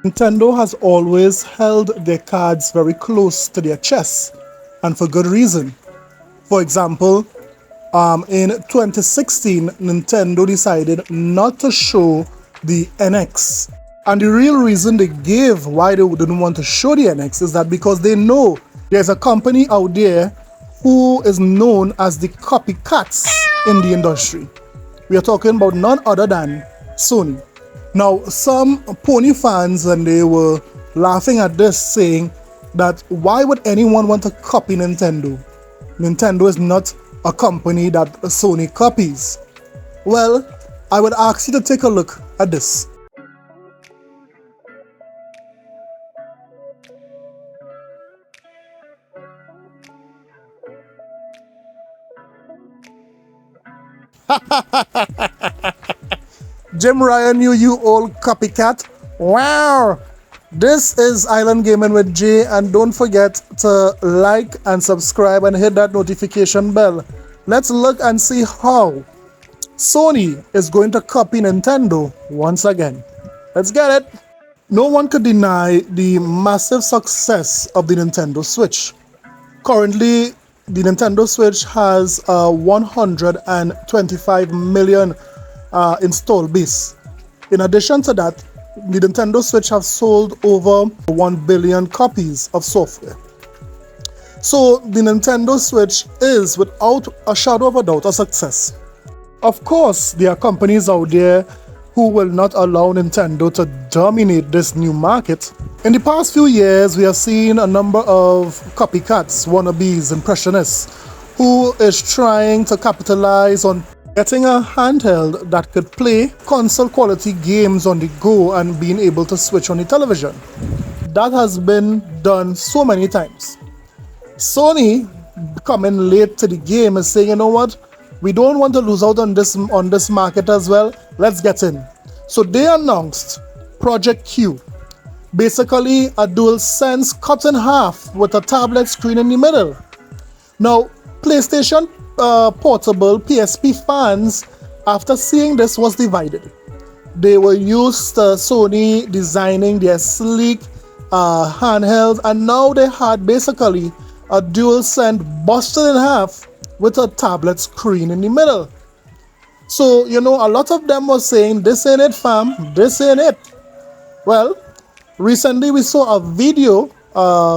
Nintendo has always held their cards very close to their chest, and for good reason. For example, in 2016, Nintendo decided not to show the NX. And the real reason they gave why they didn't want to show the NX is that because they know there's a company out there who is known as the copycats in the industry. We are talking about none other than Sony. Now, some pony fans, and they were laughing at this, saying that why would anyone want to copy Nintendo? Nintendo is not a company that Sony copies. Well, I would ask you to take a look at this. Jim Ryan, you old copycat. Wow! This is Island Gaming with Jay, and don't forget to like and subscribe and hit that notification bell. Let's look and see how Sony is going to copy Nintendo once again. Let's get it! No one could deny the massive success of the Nintendo Switch. Currently, the Nintendo Switch has a 125 million install base. In addition to that, the Nintendo Switch have sold over 1 billion copies of software. So the Nintendo Switch is, without a shadow of a doubt, a success. Of course, there are companies out there who will not allow Nintendo to dominate this new market. In the past few years, we have seen a number of copycats, wannabes, impressionists, who is trying to capitalize on getting a handheld that could play console quality games on the go and being able to switch on the television. That has been done so many times. Sony, coming late to the game, is saying, you know what, we don't want to lose out on this market as well, let's get in. So they announced Project Q, basically a DualSense cut in half with a tablet screen in the middle. Now, PlayStation Portable PSP fans, after seeing this, was divided. They were used to Sony designing their sleek handheld, and now they had basically a DualSense busted in half with a tablet screen in the middle. So, you know, a lot of them were saying, this ain't it, fam, this ain't it. Well, recently we saw a video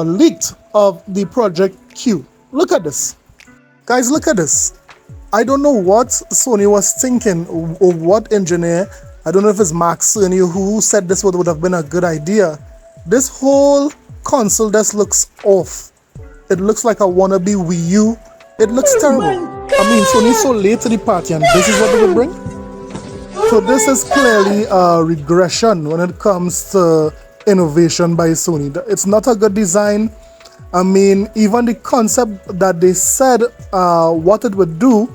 leaked of the Project Q. Look at this. Guys, look at this. I don't know what Sony was thinking, or what engineer. I don't know if it's Mark Cerny who said this would have been a good idea. This whole console just looks off. It looks like a wannabe Wii U. It looks terrible. I mean, Sony's so late to the party, and this is what they would bring? So this is clearly a regression when it comes to innovation by Sony. It's not a good design. I mean, even the concept that they said what it would do,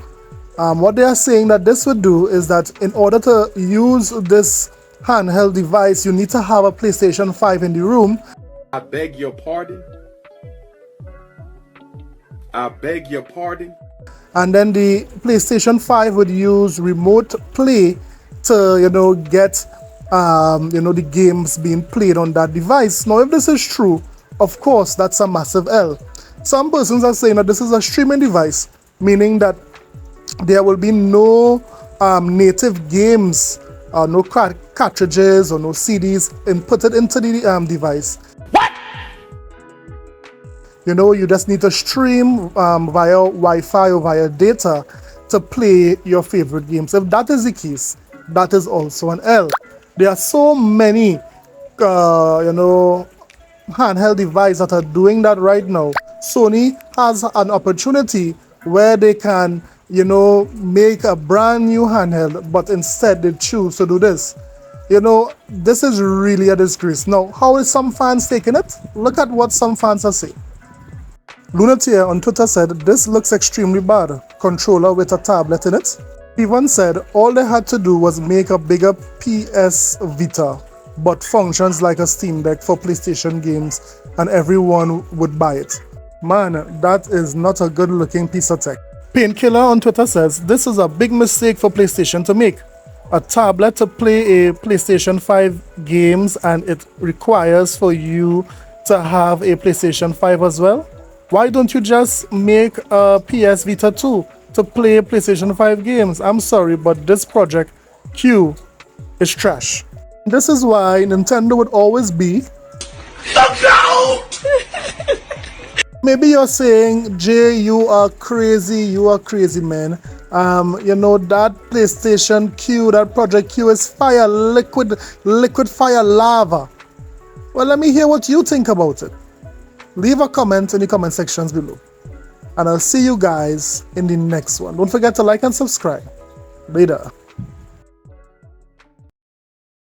what they are saying that this would do is that in order to use this handheld device, you need to have a PlayStation 5 in the room. I beg your pardon. I beg your pardon. And then the PlayStation 5 would use remote play to, you know, get, the games being played on that device. Now, if this is true, of course, that's a massive L. Some persons are saying that this is a streaming device, meaning that there will be no native games, no cartridges or no CDs inputted into the device. What? You know, you just need to stream via Wi-Fi or via data to play your favorite games. If that is the case, that is also an L. There are so many, handheld devices that are doing that right now. Sony has an opportunity where they can, make a brand new handheld, but instead they choose to do this. This is really a disgrace. Now, how is some fans taking it? Look at what some fans are saying. Lunatia on Twitter said, this looks extremely bad. Controller with a tablet in it. Even said all they had to do was make a bigger PS Vita, but functions like a Steam Deck for PlayStation games, and everyone would buy it. Man, that is not a good looking piece of tech. Painkiller on Twitter says, this is a big mistake for PlayStation to make. a tablet to play a PlayStation 5 games, and it requires for you to have a PlayStation 5 as well? Why don't you just make a PS Vita 2 to play PlayStation 5 games? I'm sorry, but this project Q is trash. This is why Nintendo would always be Maybe you're saying, Jay, you are crazy, man. You know, that PlayStation Q, that Project Q is fire, liquid fire lava. Well, let me hear what you think about it. Leave a comment in the comment sections below. And I'll see you guys in the next one. Don't forget to like and subscribe. Later.